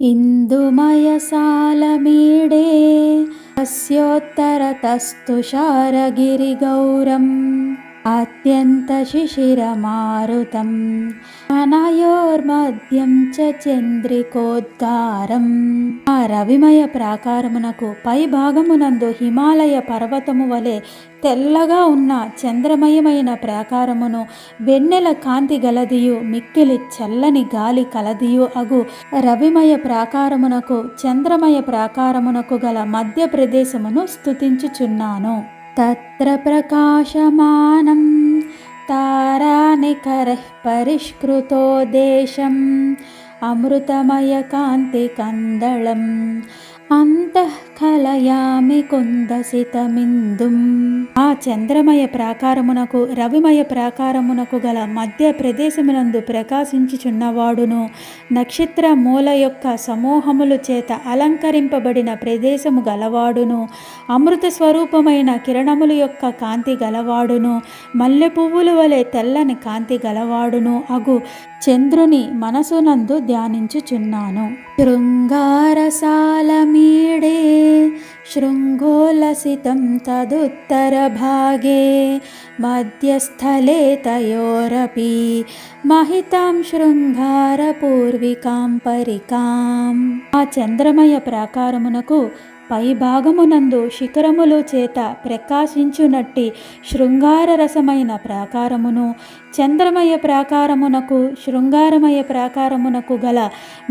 ఇందుమయసాలమీడే తస్యోత్తరతస్తుషారగిరిగౌరం అత్యంతశిశిరమారుతం అనయోర్మధ్యం చ చంద్రికోద్గారం. ఆ రవిమయ ప్రాకారమునకు పై భాగమునందు హిమాలయ పర్వతము వలె తెల్లగా ఉన్న చంద్రమయమైన ప్రాకారమును, వెన్నెల కాంతి గలదియు మిక్కిలి చల్లని గాలి కలదియు అగు రవిమయ ప్రాకారమునకు చంద్రమయ ప్రాకారమునకు గల మధ్య ప్రదేశమును స్తుతించుచున్నాను. తత్ర ప్రకాశమానం తారానికరః పరిష్కృతో దేశం అమృతమయ కాంతి కందళం అంతఃకలయామి కుందసితమిందుం. ఆ చంద్రమయ ప్రాకారమునకు రవిమయ ప్రాకారమునకు గల మధ్య ప్రదేశమునందు ప్రకాశించుచున్నవాడును, నక్షత్ర మూల యొక్క సమూహములు చేత అలంకరింపబడిన ప్రదేశము గలవాడును, అమృత స్వరూపమైన కిరణముల యొక్క కాంతి గలవాడును, మల్లె పువ్వుల వలె తెల్లని కాంతి గలవాడును అగు చంద్రుని మనసునందు ధ్యానించుచున్నాను. శృంగారసాలమీడే శృంగోల్లసితం తదుత్తర భాగే మధ్యస్థలే తయోరపి మహితాం శృంగార పూర్వికాం పరికాం. ఆ చంద్రమయ ప్రాకారమునకు పై భాగమునందు శిఖరములు చేత ప్రకాశించునట్టి శృంగార రసమైన ప్రాకారమును, చంద్రమయ ప్రాకారమునకు శృంగారమయ ప్రాకారమునకు గల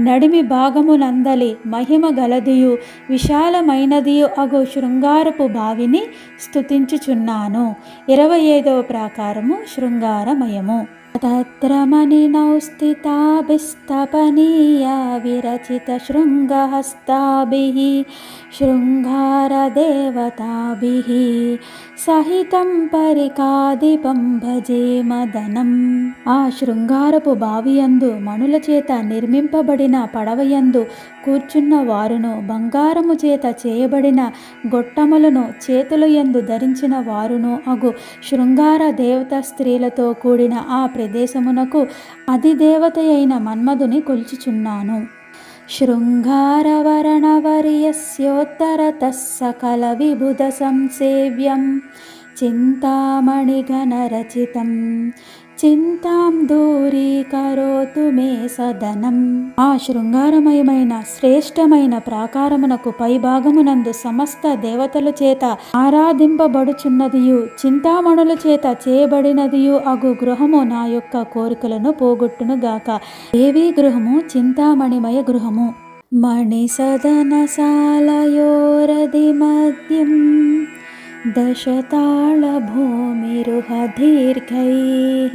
నడిమి భాగమునందలి మహిమ గలదియు విశాలమైనదియు అగు శృంగారపు బావిని స్తుతించుచున్నాను. 25వ ప్రాకారము శృంగారమయము. తత్ర మణినౌ స్థితాభిస్తపనీయా విరచిత శృంగహస్తాభిః శృంగారదేవతాభిః సహితం పరికాదిపం భజే మదనం. ఆ శృంగారపు బావియందు మణుల చేత నిర్మింపబడిన పడవయందు కూర్చున్న వారును, బంగారము చేత చేయబడిన గొట్టములను చేతుల యందు ధరించిన వారును అగు శృంగార దేవత స్త్రీలతో కూడిన ఆ ప్రదేశమునకు అధిదేవత అయిన మన్మధుని కొల్చుచున్నాను. శృంగారవర్ణవర్యస్యోత్తరతః సకల విబుధ సంసేవ్యం చింతామణిగణరచితం చింతాం దూరీకరోతు మే సదనం. ఆ శృంగారమయమైన శ్రేష్టమైన ప్రాకారమునకు పై భాగమునందు సమస్త దేవతల చేత ఆరాధింపబడుచున్నదియు చింతామణుల చేత చేయబడినదియు అగు గృహము నా యొక్క కోరికలను పోగొట్టునుగాక. దేవీ గృహము చింతామణిమయ గృహము. మణిసదనశాలయోరధి మధ్యం దశతాళభూమిరుహదీర్ఘైః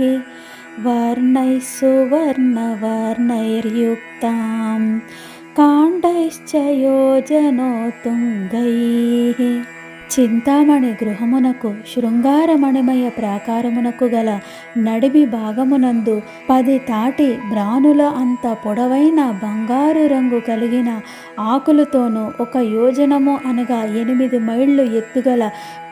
వర్ణైః సువర్ణవర్ణైర్యుక్తాం కాండైశ్చ యోజనోత్తుంగైః. చింతామణి గృహమునకు శృంగారమణిమయ ప్రాకారమునకు గల నడిమి భాగమునందు 10 తాటి బ్రానుల అంత పొడవైన బంగారు రంగు కలిగిన ఆకులతోనూ 1 యోజనము అనగా 8 మైళ్ళు ఎత్తుగల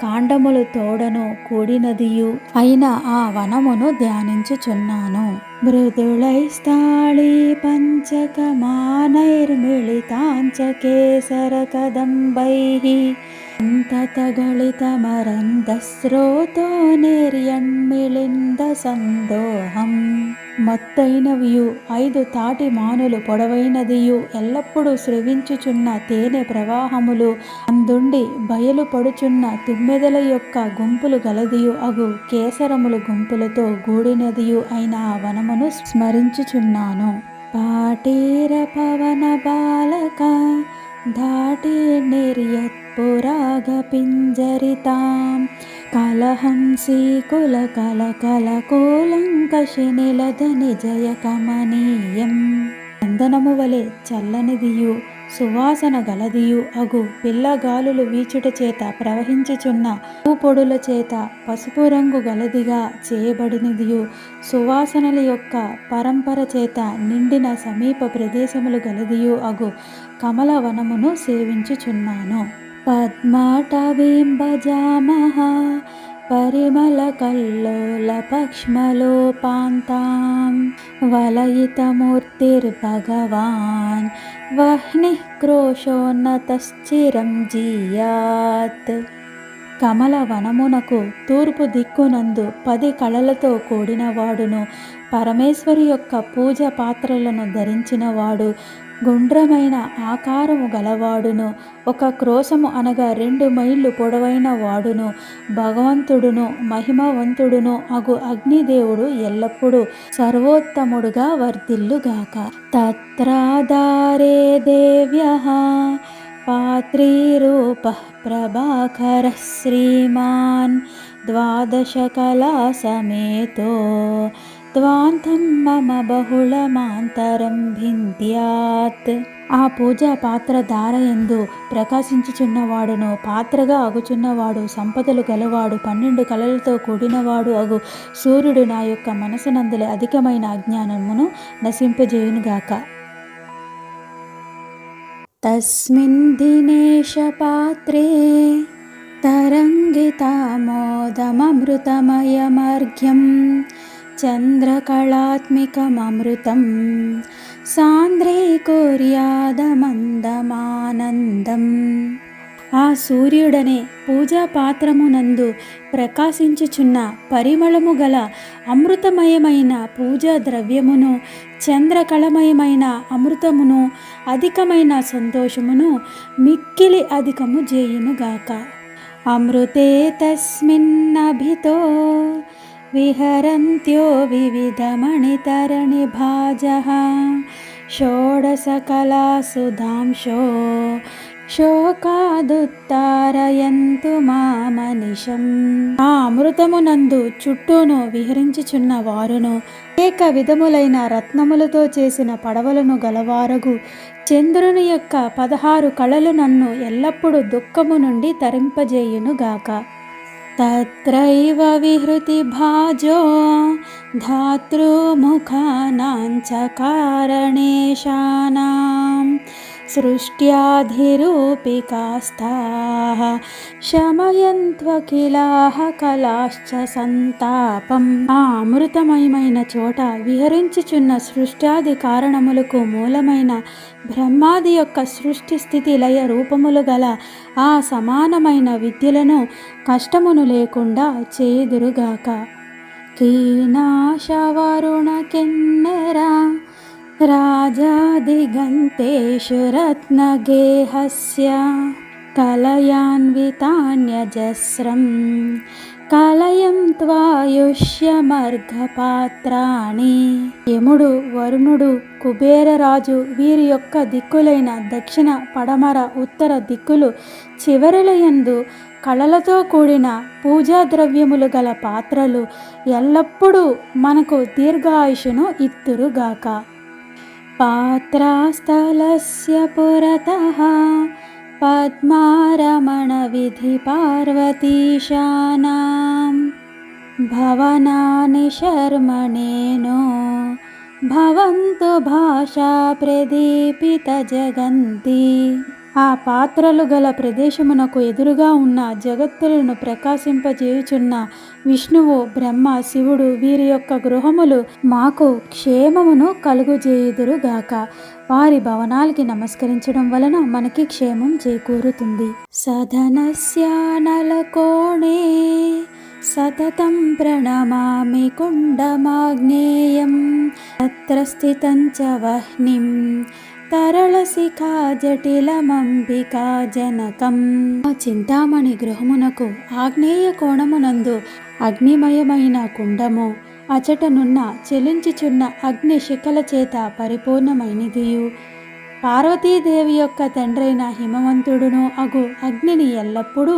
కాండములు తోడను కూడినదియు అయిన ఆ వనమును ధ్యానించుచున్నాను. మృదుళైస్తాళీ పంచకమానైర్మిళితాంచ కేసర కదంబైః సంతతగళితమరందస్రోతో నిర్యణ్మిళింద సందోహం. మత్తైనవియు 5 తాటి మానులు పొడవైనదియు ఎల్లప్పుడూ స్రవించుచున్న తేనె ప్రవాహములు అందుండి బయలుపడుచున్న తుమ్మెదల యొక్క గుంపులు గలదియు అగు కేసరములు గుంపులతో గూడినదియు అయిన ఆ వనమును స్మరించుచున్నాను. పాటీర పవన బాలక ధాటి నిర్యత్పురాగపింజరితాం కలహంసీ కుల కల కల కోలంకషినిలధని జయ కమనీయం. చందనము వలె చల్లనిదియు సువాసన గలదియు అగు పిల్లగాలులు వీచుట చేత ప్రవహించుచున్న పూపొడుల చేత పసుపు రంగు గలదిగా చేయబడినదియు సువాసనల యొక్క పరంపర చేత నిండిన సమీప ప్రదేశములు గలదియు అగు కమల వనమును సేవించుచున్నాను. పద్మాటవీం భజామః परिमलकल्लोलपक्ष्मलोपान्तां वलयितमूर्तिर्भगवान् वह्निः क्रोशोन्नतश्चिरं जीयात्. కమల వనమునకు తూర్పు దిక్కునందు 10 కళలతో కూడినవాడును, పరమేశ్వరి యొక్క పూజ పాత్రలను ధరించినవాడు, గుండ్రమైన ఆకారము గలవాడును, ఒక క్రోశము అనగా 2 మైళ్ళు పొడవైన వాడును, భగవంతుడును మహిమవంతుడును అగు అగ్నిదేవుడు ఎల్లప్పుడూ సర్వోత్తముడుగా వర్ధిల్లుగాక. తత్రాధారే దేవ్యః పాత్రీరూపః ప్రభాకరः శ్రీమాన్ ద్వాదశకళాసమేతో త్వాంతం మమ బహుళమాంతరం భింద్యాత్. ఆ పూజా పాత్ర ధారయందు ప్రకాశించుచున్నవాడును, పాత్రగా అగుచున్నవాడు, సంపదలు గలవాడు, 12 కళలతో కూడినవాడు అగు సూర్యుడు నా యొక్క మనసునందుల అధికమైన అజ్ఞానమును నశింపజేయునుగాక. తస్మిన్ దినేశ పాత్రే తరంగితామోదమృతమయమర్ఘ్యం చంద్రకళాత్మికమమృతం సాంద్రీకుర్యాదమందమానందం. ఆ సూర్యుడనే పూజా పాత్రమునందు ప్రకాశించుచున్న పరిమళము గల అమృతమయమైన పూజా ద్రవ్యమును, చంద్రకళమయమైన అమృతమును, అధికమైన సంతోషమును మిక్కిలి అధికము చేయునుగాక. అమృతే తస్మిన్నభితో విహరంత్యో వివిధమణితరణి భాజః షోడశకళాసుధాంశో శోకాదుత్తారయంతు మామనిశం. ఆ అమృతమునందు చుట్టూను విహరించుచున్న వారును, అనేక విధములైన రత్నములతో చేసిన పడవలను గలవారగు చంద్రుని యొక్క 16 కళలు నన్ను ఎల్లప్పుడూ దుఃఖము నుండి తరింపజేయునుగాక. తత్రైవ విహృతి భాజో ధాతృముఖానాంచ కారణేశానాం సృష్ట్యాధిరూపికాస్తాః శమయంత్వఖిలాః కళాశ్చ సంతాపం. ఆ అమృతమయమైన చోట విహరించుచున్న సృష్ట్యాది కారణములకు మూలమైన బ్రహ్మాది యొక్క సృష్టి స్థితి లయ రూపములు గల ఆ సమానమైన విద్యలను కష్టమును లేకుండా చేయుదురుగాక. కీనాశవరుణ కిన్నెరా రాజాదిగంతేషు రత్నగేహస్య కలయాన్వితాన్యజస్రం కలయం త్వాయుష్యమర్ఘపాత్రాణి. యముడు, వరుణుడు, కుబేరరాజు వీరి యొక్క దిక్కులైన దక్షిణ, పడమర, ఉత్తర దిక్కులు చివరలయందు కళలతో కూడిన పూజా ద్రవ్యములు గల పాత్రలు ఎల్లప్పుడూ మనకు దీర్ఘాయుషును ఇత్తురుగాక. పాత్రాస్థలస్య పురతః పద్మారమణ విధి పార్వతీశానాం భవనాని శర్మణేనో భవంతు భాషా ప్రదీపిత జగంతి. ఆ పాత్రలు గల ప్రదేశమునకు ఎదురుగా ఉన్న జగత్తులను ప్రకాశింపజేయుచున్న విష్ణువు, బ్రహ్మ, శివుడు వీరి యొక్క గృహములు మాకు క్షేమమును కలుగుజేయుదురుగాక. వారి భవనాలకి నమస్కరించడం వలన మనకి క్షేమం చేకూరుతుంది. సదనస్యానలకోణే సతతం ప్రణమామి కుండమాగ్నేయం తత్ర స్థితం చ వహ్నిం తరళశిఖా జటిలమంబికా జనకం. ఆ చింతామణి గృహమునకు ఆగ్నేయ కోణమునందు అగ్నిమయమైన కుండము, అచటనున్న చెలించుచున్న అగ్ని శిఖల చేత పరిపూర్ణమైనదియు, పార్వతీదేవి యొక్క తండ్రైన హిమవంతుడును అగు అగ్నిని ఎల్లప్పుడూ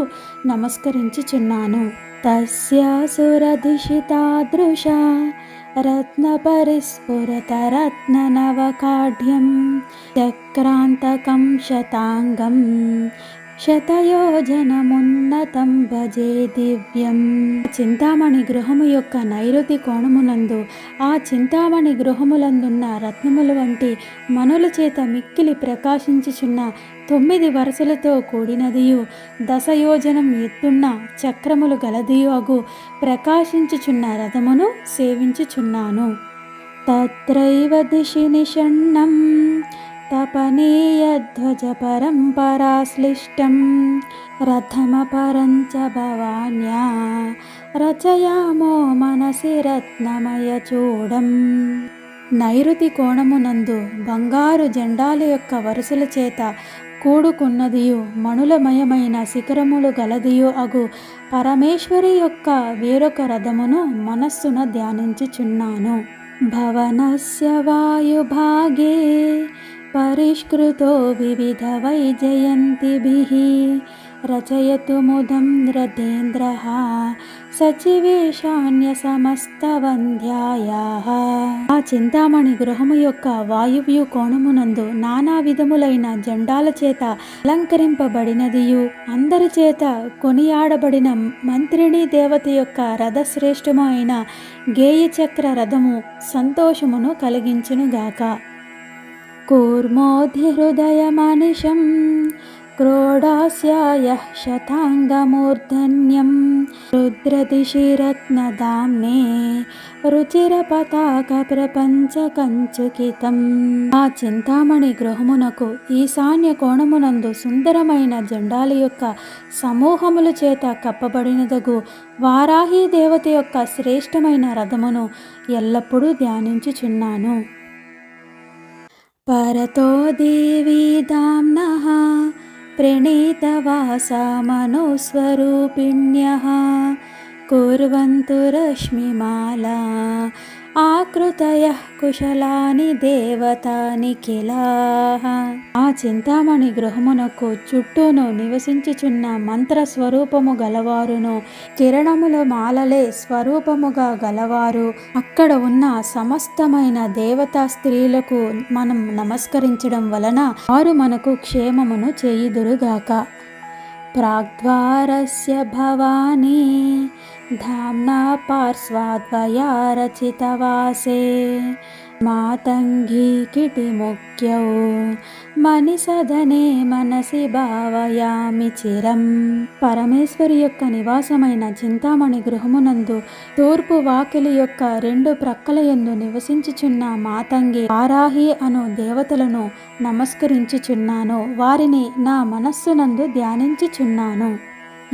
నమస్కరించుచున్నాను. తస్యాసురధిషితాదృశ రత్నపరిస్ఫురతరత్ననవకాఢ్యం చక్రాంతకం శతాంగం శతయోజనమున్నతం భజే దివ్యం. చింతామణి గృహము యొక్క నైరుతి కోణమునందు ఆ చింతామణి గృహములందున్న రత్నముల వంటి మనుల చేత మిక్కిలి ప్రకాశించుచున్న 9 వరసలతో కూడినదియు దశయోజనం ఎత్తున్న చక్రములు గలదియు అగు ప్రకాశించుచున్న రథమును సేవించుచున్నాను. తత్రైవ దిశి నిషణ్ణం తపనీయధ్వజ పరంపరాశ్లిష్టం రథమపరంచ భవాన్యా రచయామో మనసి రత్నమయ చూడం. నైరుతి కోణమునందు బంగారు జెండాల యొక్క వరుసల చేత కూడుకున్నదియు మణులమయమైన శిఖరములు గలదియు అగు పరమేశ్వరి యొక్క వేరొక రథమును మనస్సున ధ్యానించుచున్నాను. భవనస్య వాయుభాగే పరిష్కృతో వివిధ వైజయంతిభిః రచయతు ముదం రథేంద్రః సచివేశాన్య సమస్తవంధ్యాయాః. ఆ చింతామణి గృహము యొక్క వాయువ్యు కోణమునందు నానా విధములైన జెండాల చేత అలంకరింపబడినదియు అందరి చేత కొనియాడబడిన మంత్రిణీ దేవత యొక్క రథశ్రేష్టము అయిన గేయచక్ర రథము సంతోషమును కలిగించునుగాక. కూర్మోధిహృదయమనిశం క్రోడాస్యాయః శతాంగమూర్ధన్యం రుద్రదిశి రత్నదామ్నే రుచిరపతాక ప్రపంచ కంచుకితం. ఆ చింతామణి గృహమునకు ఈశాన్య కోణమునందు సుందరమైన జెండాల యొక్క సమూహముల చేత కప్పబడినదగు వారాహి దేవత యొక్క శ్రేష్టమైన రథమును ఎల్లప్పుడూ ధ్యానించుచున్నాను. పరతో దేవీ దామ్నః ప్రణీతవాసా మనోస్వరూపిణ్యః కుర్వంతు రశ్మిమాలా ఆకృతయః కుశలాని దేవతాని కిలాః. ఆ చింతామణి గృహమునకు చుట్టూను నివసించుచున్న మంత్ర స్వరూపము గలవారును కిరణముల మాలలే స్వరూపముగా గలవారు అక్కడ ఉన్న సమస్తమైన దేవతా స్త్రీలకు మనం నమస్కరించడం వలన వారు మనకు క్షేమమును చేయుదురుగాక. ప్రాగ్ద్వారస్య భవానీ ధామ్నా పార్శ్వాద్వయా రచితవాసే మాతంగీ కిటిముఖ్యౌ మణిసదనే మనసి భావయామి చిరం. పరమేశ్వరి యొక్క నివాసమైన చింతామణి గృహమునందు తూర్పు వాకిలి యొక్క 2 ప్రక్కల యందు నివసించుచున్న మాతంగి వారాహి అను దేవతలను నమస్కరించుచున్నాను. వారిని నా మనస్సునందు ధ్యానించుచున్నాను.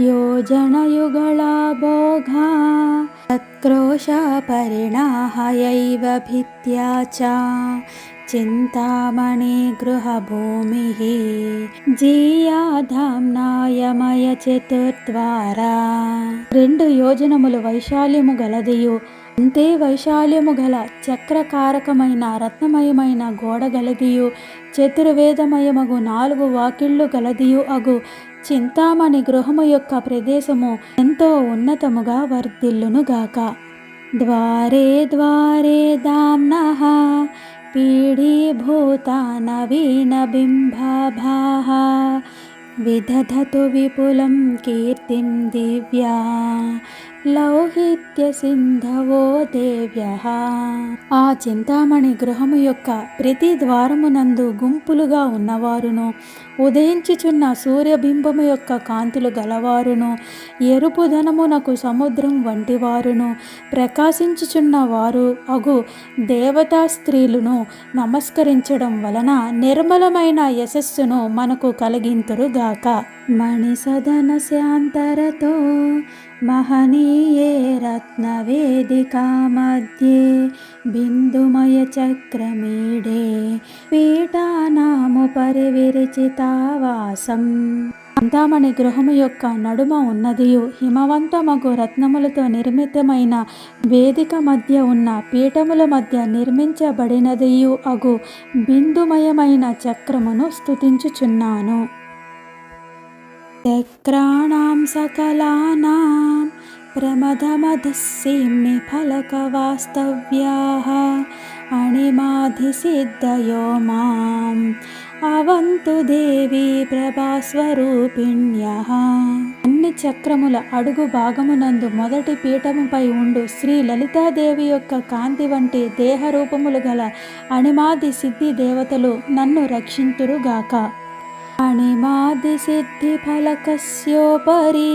యోజనయుగళా భోగా తత్క్రోశా పరిణాహయైవ భిత్యా చ చింతామణి గృహభూమిః జీయాధామ్నాయమయ చతుర్ద్వారా. 2 యోజనములు వైశాల్యము గలదియు అంతే వైశాల్యము గల చక్రకారకమైన రత్నమయమైన గోడ గలదియు చతుర్వేదమయమగు 4 వాకిళ్ళు గలదియు అగు చింతామణి గృహము యొక్క ప్రదేశము ఎంతో ఉన్నతముగా వర్ధిల్లునుగాక. ద్వారే ద్వారే దామ్నః పీఢీభూతా నవీన బింబాభాః విదధతు విపులం కీర్తిం దివ్యా లౌహిత్య సింధవో దేవ్యః. ఆ చింతామణి గృహము యొక్క ప్రతి ద్వారమునందు గుంపులుగా ఉన్నవారును ఉదయించుచున్న సూర్యబింబము యొక్క కాంతులు గలవారును ఎరుపు ధనమునకు సముద్రం వంటివారును ప్రకాశించుచున్న వారు అగు దేవతా స్త్రీలను నమస్కరించడం వలన నిర్మలమైన యశస్సును మనకు కలిగింతురుగాక. మణిసదన శాంతరతో మహనీయే రత్నవేదికా మధ్యే బిందుమయ చక్రమీడే పీఠానాముపరి విరచితావాసం. చింతామణి గృహము యొక్క నడుమ ఉన్నదియు హిమవంతమగు రత్నములతో నిర్మితమైన వేదిక మధ్య ఉన్న పీఠముల మధ్య నిర్మించబడినదియు అగు బిందుమయమైన చక్రమును స్తుతించుచున్నాను. చక్రాణం సకలానాం ప్రమదమధస్సిమ్ని ఫలకవాస్తవ్యాః అణిమాధిసిద్ధయో మాం అవంతు దేవి ప్రభాస్వరూపిణ్యః. అన్ని చక్రముల అడుగు భాగమునందు మొదటి పీఠముపై ఉండు శ్రీ లలితాదేవి యొక్క కాంతి వంటి దేహరూపములు గల అణిమాది సిద్ధి దేవతలు నన్ను రక్షింతురుగాక. అణిమాది సిద్ధి ఫలకస్యోపరి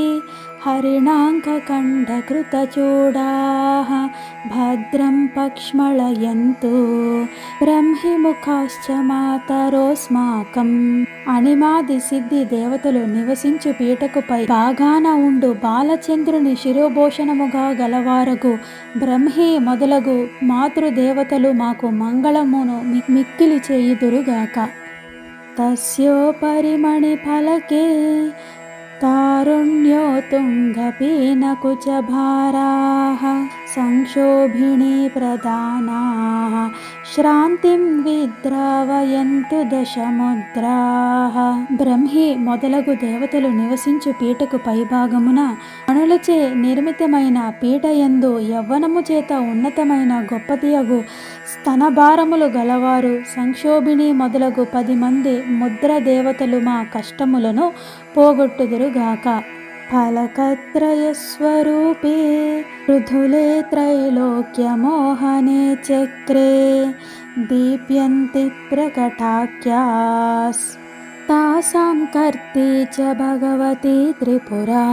హరిణాంకకంఠకృతచూడాః భద్రం పక్ష్మళయంతు బ్రహ్మిముఖాశ్చ మాతరోస్మాకం. అణిమాది సిద్ధి దేవతలు నివసించు పీటకుపై భాగాన ఉండు బాలచంద్రుని శిరోభూషణముగా గలవారగు బ్రహ్మి మొదలగు మాతృదేవతలు మాకు మంగళమును మిక్కిలి చేయుదురుగాక. తస్యోపరి మణిఫలకే తారుణ్యో తుంగపీనకుచభారాః సంక్షోభిణీ ప్రధానాః శ్రాంతిం విద్రావయంతు దశముద్రాః. బ్రహ్మి మొదలగు దేవతలు నివసించు పీటకు పైభాగమున మణులచే నిర్మితమైన పీటయందు యవ్వనము చేత ఉన్నతమైన గొప్పదియగు స్తనభారములు గలవారు సంక్షోభిణి మొదలగు 10 మంది ముద్ర దేవతలు మా కష్టములను పోగొట్టుదురుగాక. ఫలకత్రయస్వరూపే పృథులే త్రైలోక్యమోహనే చక్రే దీప్యంతి ప్రకటాఖ్యాస్ తాసాం కర్తి చ భగవతి త్రిపురా.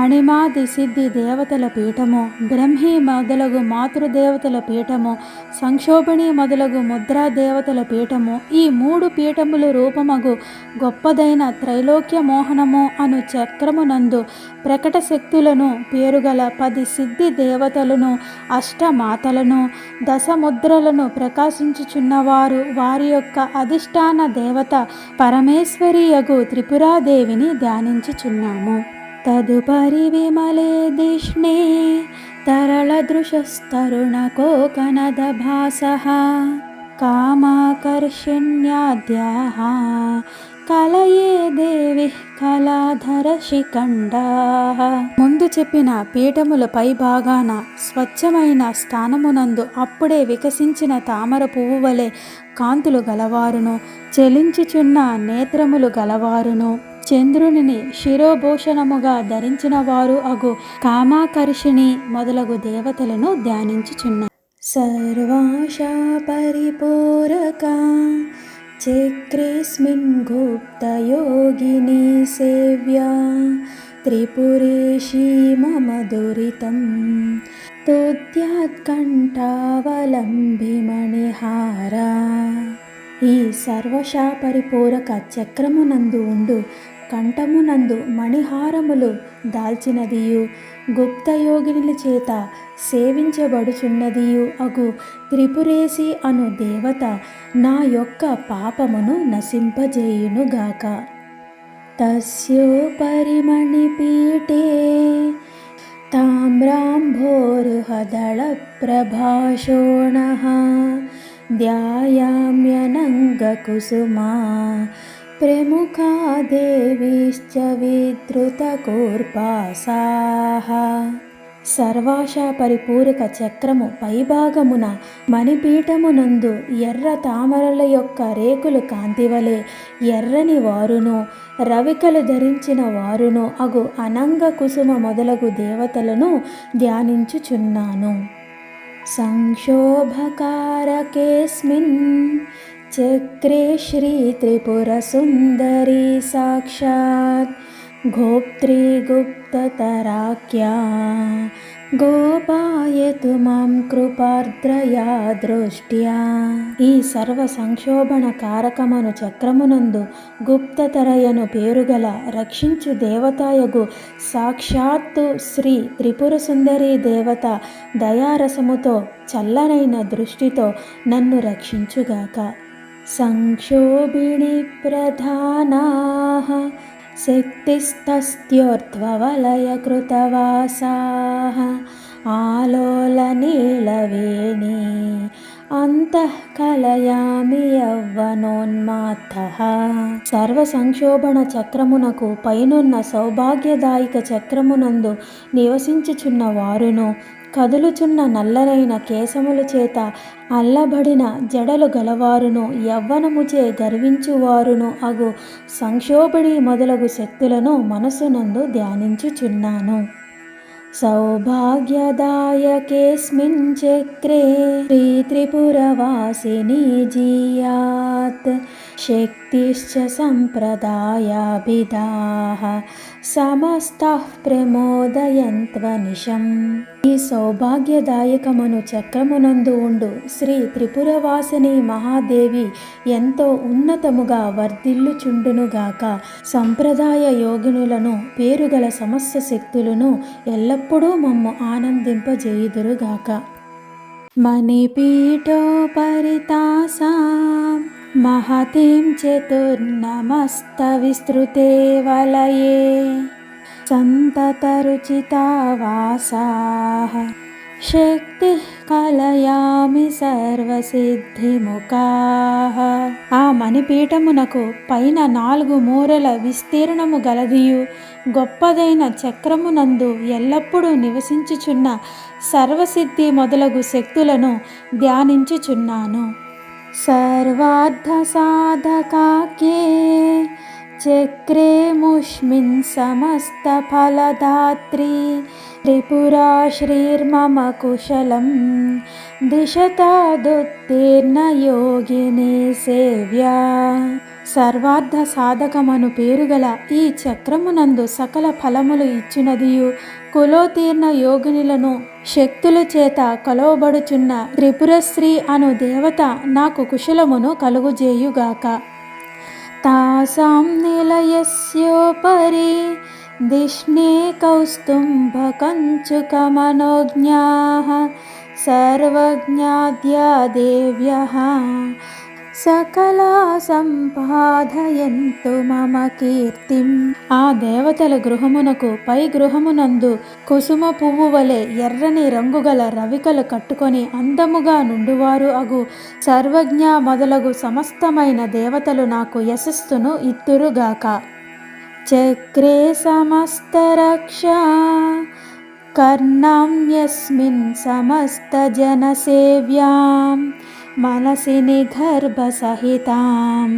అణిమాది సిద్ధి దేవతల పీఠము, బ్రహ్మి మొదలగు మాతృదేవతల పీఠము, సంక్షోభిణి మొదలగు ముద్రా దేవతల పీఠము, ఈ 3 పీఠములు రూపమగు గొప్పదైన త్రైలోక్య మోహనము అను చక్రమునందు ప్రకట శక్తులను పేరుగల 10 సిద్ధి దేవతలను, అష్టమాతలను, దశముద్రలను ప్రకాశించుచున్నవారు వారి యొక్క అధిష్టాన దేవత పరమేశ్వరియగు త్రిపురాదేవిని ధ్యానించుచున్నాము. తదుపరి విమలే దిష్ణే తరళదృశస్తరుణకోకనదభాసః కామాకర్షణ్యాద్యాః కలయే దేవి కళాధర శిఖండాః. ముందు చెప్పిన పీఠముల పై భాగాన స్వచ్ఛమైన స్థానమునందు అప్పుడే వికసించిన తామర పువ్వు వలె కాంతులు గలవారును, చెలించుచున్న నేత్రములు గలవారును, చంద్రునిని శిరోభూషణముగా ధరించిన వారు అగు కామాకర్షిణి మొదలగు దేవతలను ధ్యానించుచున్నారు. సర్వాశా పరిపూరకా చక్రేస్మిన్ గుప్తయోగిని సేవ్యా త్రిపురేషీ మమ దురితం తుద్యాత్కంఠావలంబిమణిహారా. ఈ సర్వశా పరిపూరక చక్రమునందు ఉండు కంఠమునందు మణిహారములు దాల్చినదియు గుప్తయోగినుల చేత సేవించబడుచున్నదియు అగు త్రిపురేసి అను దేవత నా యొక్క పాపమును నశింపజేయునుగాక. తస్యోపరి మణిపీఠే తామ్రాంభోరుహదళ ప్రభాషోణః ధ్యాయామ్యనంగకుసుమా ప్రముఖా దేవీశ్చ విధృతకూర్పాసాః. సర్వాశా పరిపూరక చక్రము పైభాగమున మణిపీఠమునందు ఎర్ర తామరల యొక్క రేకులు కాంతివలే ఎర్రని వారును, రవికలు ధరించిన వారును అగు అనంగ కుసుమ మొదలగు దేవతలను ధ్యానించుచున్నాను. సంక్షోభకారకేస్మిన్ చక్రే శ్రీ త్రిపుర సుందరీ సాక్షాత్ గోప్త్రీ గుప్తతరాఖ్యా గోపాయతు మాం కృపార్ద్రయా దృష్ట్యా. ఈ సర్వ సంక్షోభణ కారకమను చక్రమునందు గుప్తతరయను పేరుగల రక్షించు దేవతాయగు సాక్షాత్తు శ్రీ త్రిపుర సుందరీ దేవత దయారసముతో చల్లనైన దృష్టితో నన్ను రక్షించుగాక. సంక్షోభిణి ప్రధానాః శక్తిస్తస్త్యోర్ధ్వవలయకృతవాసాః ఆలోలనీలవేణీ అంతః కలయామి యవ్వనోన్మాత్తః. సర్వ సంక్షోభణ చక్రమునకు పైనున్న సౌభాగ్యదాయక చక్రమునందు నివసించుచున్న వారును, కదులుచున్న నల్లనైన కేశముల చేత అల్లబడిన జడలు గలవారును యవ్వనముచే గర్వించువారును అగు సంక్షోభిణి మొదలగు శక్తులను మనసునందు ధ్యానించుచున్నాను. సౌభాగ్యదాయకేస్మిన్ చక్రే త్రిపురవాసిని జీయాత్ శక్తిశ్చ సంప్రదాయాభిదాః సమస్తః ప్రమోదయంత్వనిశం. ఈ సౌభాగ్యదాయకమను చక్రమునందు ఉండు శ్రీ త్రిపురవాసిని మహాదేవి ఎంతో ఉన్నతముగా వర్ధిల్లుచుండునుగాక. సంప్రదాయ యోగినులను పేరుగల సమస్త శక్తులను ఎల్లప్పుడూ మమ్ము ఆనందింపజేయుదురుగాక. మణిపీఠోపరితాసాం మహతీం చతుర్నమస్తవిస్తృతే వలయే సంతతరుచితావాసాః శక్తిః కలయామి సర్వసిద్ధిముఖాః. ఆ మణిపీఠమునకు పైన 4 మూరల విస్తీర్ణము గలదియు గొప్పదైన చక్రమునందు ఎల్లప్పుడూ నివసించుచున్న సర్వసిద్ధి మొదలగు శక్తులను ధ్యానించుచున్నాను. సర్వార్థ సాధకాఖ్యే చక్రే ముష్మిన్ సమస్త ఫలదాత్రి త్రిపురా శ్రీర్మమ కుశలం దిశతాదుత్తీర్ణ యోగిని సేవ్యా. సర్వార్థ సాధకమను పేరుగల ఈ చక్రమునందు సకల ఫలములు ఇచ్చునదియు కులోతీర్ణ యోగినులను శక్తుల చేత కొలవబడుచున్న త్రిపురశ్రీ అను దేవత నాకు కుశలమును కలుగుజేయుగాక. తాసాం నిలయస్యోపరి దిష్ణే కౌస్తుంభకంచుకమనోజ్ఞాః సర్వజ్ఞాద్యా దేవ్యః సకలా సంపాదయంతు మమ కీర్తిం. ఆ దేవతల గృహమునకు పై గృహమునందు కుసుమ పువ్వు వలె ఎర్రని రంగుగల రవికలు కట్టుకొని అందముగా నుండువారు అగు సర్వజ్ఞ మొదలగు సమస్తమైన దేవతలు నాకు యశస్సును ఇత్తురుగాక. చక్రే సమస్త రక్షా కర్ణం యస్మిన్ సమస్త జన సేవ్యాం మనసి నిగర్భ సహితాం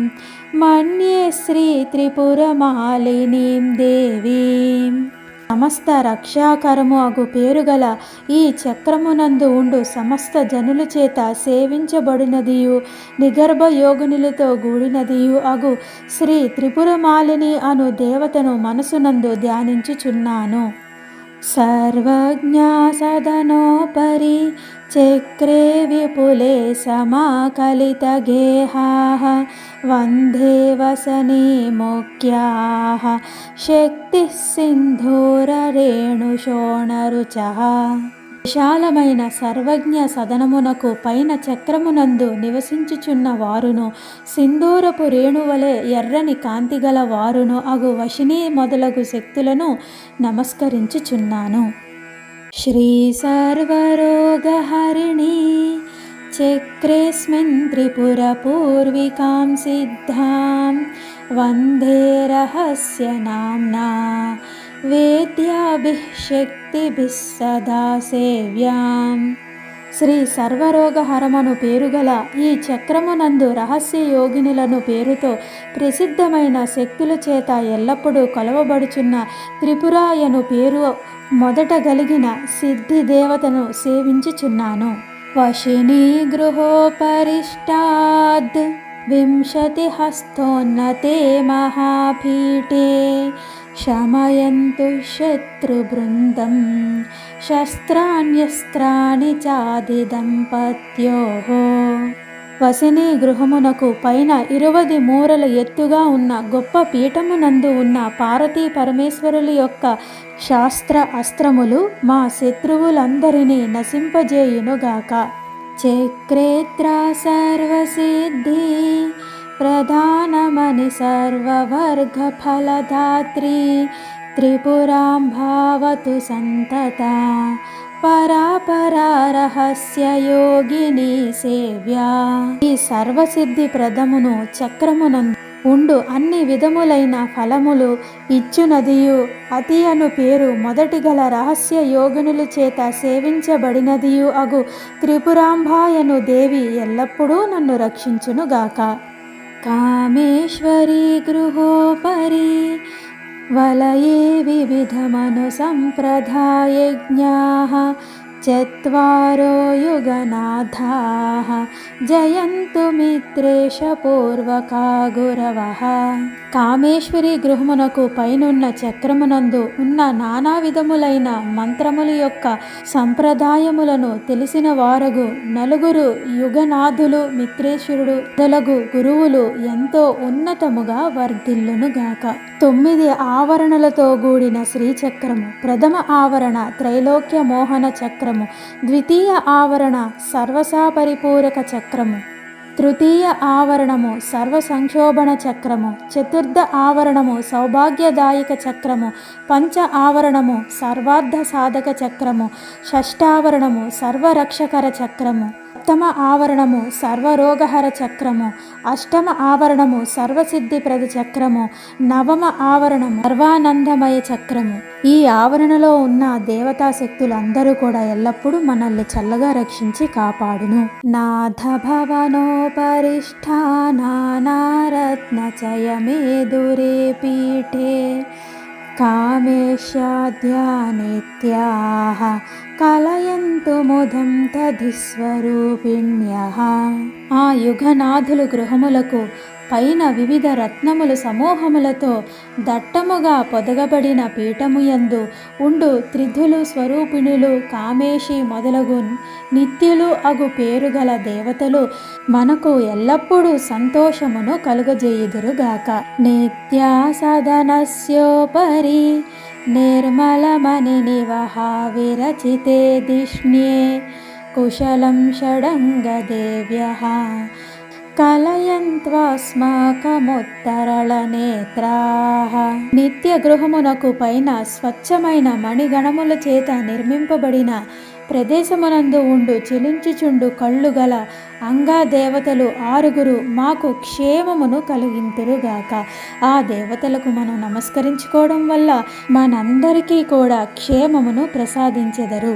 మన్యే శ్రీ త్రిపురమాలినీం దేవీం. సమస్త రక్షాకరము అగు పేరుగల ఈ చక్రమునందు ఉండు సమస్త జనుల చేత సేవించబడినదియు నిగర్భ యోగినులతో కూడినదియు అగు శ్రీ త్రిపురమాలిని అను దేవతను మనసునందు ధ్యానించుచున్నాను. సర్వజ్ఞా సదనోపరి చక్రే విపులే సమాకలిత గేహాః వందే వసనే ముఖ్యాః శక్తి సింధూర రేణుశోణరుచః. విశాలమైన సర్వజ్ఞ సదనమునకు పైన చక్రమునందు నివసించుచున్న వారును సింధూరపు రేణువలే ఎర్రని కాంతిగల వారును అగు వశిని మొదలగు శక్తులను నమస్కరించుచున్నాను. శ్రీ సర్వరోగహరిణి చక్రేస్మిన్ త్రిపుర పూర్వికాం సిద్ధాం వందే రహస్య నామ్నా వేద్యాభిః శక్తిభిః సదా సేవ్యాం. శ్రీ సర్వరోగహరమను పేరుగల ఈ చక్రమునందు రహస్య యోగినులను పేరుతో ప్రసిద్ధమైన శక్తుల చేత ఎల్లప్పుడూ కొలవబడుచున్న త్రిపురాయను పేరు మొదట గలిగిన సిద్ధి దేవతను సేవించుచున్నాను. వశినీ గృహోపరిష్టాద్ వింశతి హస్తోన్నతే మహాపీఠే శమయంతు శత్రుబృందం శస్త్రాణ్యస్త్రాణి చాది దంపత్యోః. వసిని గృహమునకు పైన 20 మూరల ఎత్తుగా ఉన్న గొప్ప పీఠమునందు ఉన్న పార్వతీ పరమేశ్వరుల యొక్క శాస్త్ర అస్త్రములు మా శత్రువులందరినీ నశింపజేయునుగాక. చక్రేత్రా సర్వసిద్ధి ప్రధానమని సర్వవర్గ ఫలదాత్రి త్రిపురాం భావతు సంతతా పరాపరా రహస్య యోగిని సేవ్యా. ఈ సర్వసిద్ధి ప్రదమును చక్రమునందు ఉండు అన్ని విధములైన ఫలములు ఇచ్చునదియు అతి అను పేరు మొదటి గల రహస్య యోగినుల చేత సేవించబడినదియు అగు త్రిపురాంబాయను దేవి ఎల్లప్పుడూ నన్ను రక్షించునుగాక. కామేశ్వరీ గృహోపరి వలయే వివిధమను సంప్రదాయజ్ఞాః చత్వారో యుగనాథాః జయంతు మిత్రేశ పూర్వకా గురవః. కామేశ్వరి గృహమునకు పైనున్న చక్రమునందు ఉన్న నానా విధములైన మంత్రముల యొక్క సంప్రదాయములను తెలిసిన వారగు నలుగురు యుగనాథులు మిత్రేశ్వరుడు మొదలగు గురువులు ఎంతో ఉన్నతముగా వర్ధిల్లునుగాక. 9 ఆవరణలతో కూడిన శ్రీచక్రము, ప్రథమ ఆవరణ త్రైలోక్య మోహన చక్రము, ద్వితీయ ఆవరణ సర్వసాపరిపూరక చక్రము, తృతీయ ఆవరణము సర్వ సంక్షోభణ చక్రము, చతుర్థ ఆవరణము సౌభాగ్యదాయక చక్రము, పంచ ఆవరణము సర్వార్థ సాధక చక్రము, షష్టావరణము సర్వరక్షకర చక్రము, సప్తమ ఆవరణము సర్వరోగహర చక్రము, అష్టమ ఆవరణము సర్వసిద్ధిప్రద చక్రము, నవమ ఆవరణము సర్వానందమయ చక్రము. ఈ ఆవరణలో ఉన్న దేవతా శక్తులందరూ కూడా ఎల్లప్పుడూ మనల్ని చల్లగా రక్షించి కాపాడును. నాథ భవనోపరిష్టానారత్నచయమే దురే పీఠే కామేశాధ్యానిత్యాః కలయంతు ముదం తధిస్వరూపిణ్యః. ఆ యుగనాథులు గృహములకు పైన వివిధ రత్నములు సమూహములతో దట్టముగా పొదగబడిన పీఠముయందు ఉండు త్రిధులు స్వరూపిణులు కామేశి మొదలగు నిత్యులు అగు పేరుగల దేవతలు మనకు ఎల్లప్పుడూ సంతోషమును కలుగజేయుదురుగాక. నిత్యా సదనస్యోపరి నిర్మలమణి నివహ విరచితే దిష్ణ్యే కుశలం షడంగదేవ్యః కలయంత్వాస్మాకముత్తరళనేత్రాః. నిత్య గృహమునకు పైన స్వచ్ఛమైన మణిగణముల చేత నిర్మింపబడిన ప్రదేశమునందు ఉండు చెలించుచుండు కళ్ళు గల అంగా దేవతలు 6 మాకు క్షేమమును కలిగింతురుగాక. ఆ దేవతలకు మనం నమస్కరించుకోవడం వల్ల మనందరికీ కూడా క్షేమమును ప్రసాదించెదరు.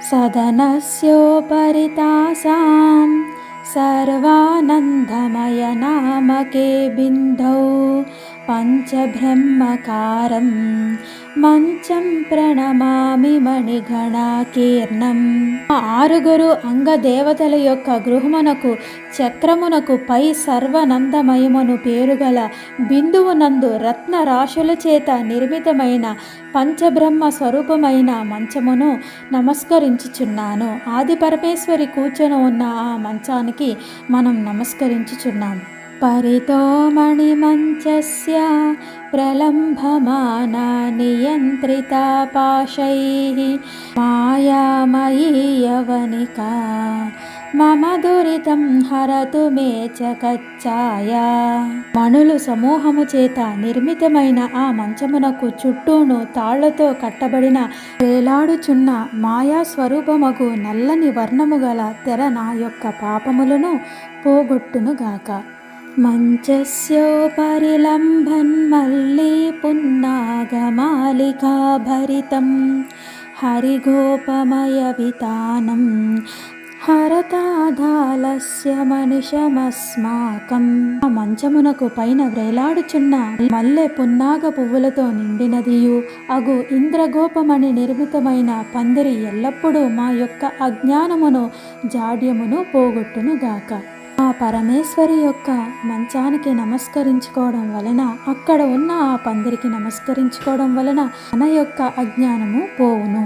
సదనస్యోపరితాసాం సర్వానందమయ నామకే బిందౌ పంచబ్రహ్మకారం మంచం ప్రణమామి మణిగణాకీర్ణం. 6 అంగదేవతల యొక్క గృహమునకు చక్రమునకు పై సర్వనందమయమును పేరుగల బిందువునందు రత్న రాశుల చేత నిర్మితమైన పంచబ్రహ్మ స్వరూపమైన మంచమును నమస్కరించుచున్నాను. ఆది పరమేశ్వరి కూర్చొని ఉన్న ఆ మంచానికి మనం నమస్కరించుచున్నాం. పరితో మణిమంచస్య ప్రలంభమానా నియంత్రితా పాశైః మాయామయీ యవనికా మమ దురితం హరతు మే చ కచ్చాయా. మణులు సమూహము చేత నిర్మితమైన ఆ మంచమునకు చుట్టూను తాళ్లతో కట్టబడిన వేలాడుచున్న మాయా స్వరూపమగు నల్లని వర్ణము గల తెర నా యొక్క పాపములను పోగొట్టునుగాక. మంచస్యోపరిలంబన్మల్లీ పున్నాగమాలికాభరితం హరిగోపమయ వితానం హరతాదాలస్య మనిషమస్మాకం. ఆ మంచమునకు పైన వ్రేలాడుచున్న మల్లె పున్నాగ పువ్వులతో నిండినదియు అగు ఇంద్రగోపమణి నిర్మితమైన పందిరి ఎల్లప్పుడూ మా యొక్క అజ్ఞానమును జాడ్యమును పోగొట్టునుగాక. ఆ పరమేశ్వరి యొక్క మంచానికి నమస్కరించుకోవడం వలన, అక్కడ ఉన్న ఆ పందిరికి నమస్కరించుకోవడం వలన మన యొక్క అజ్ఞానము పోవును.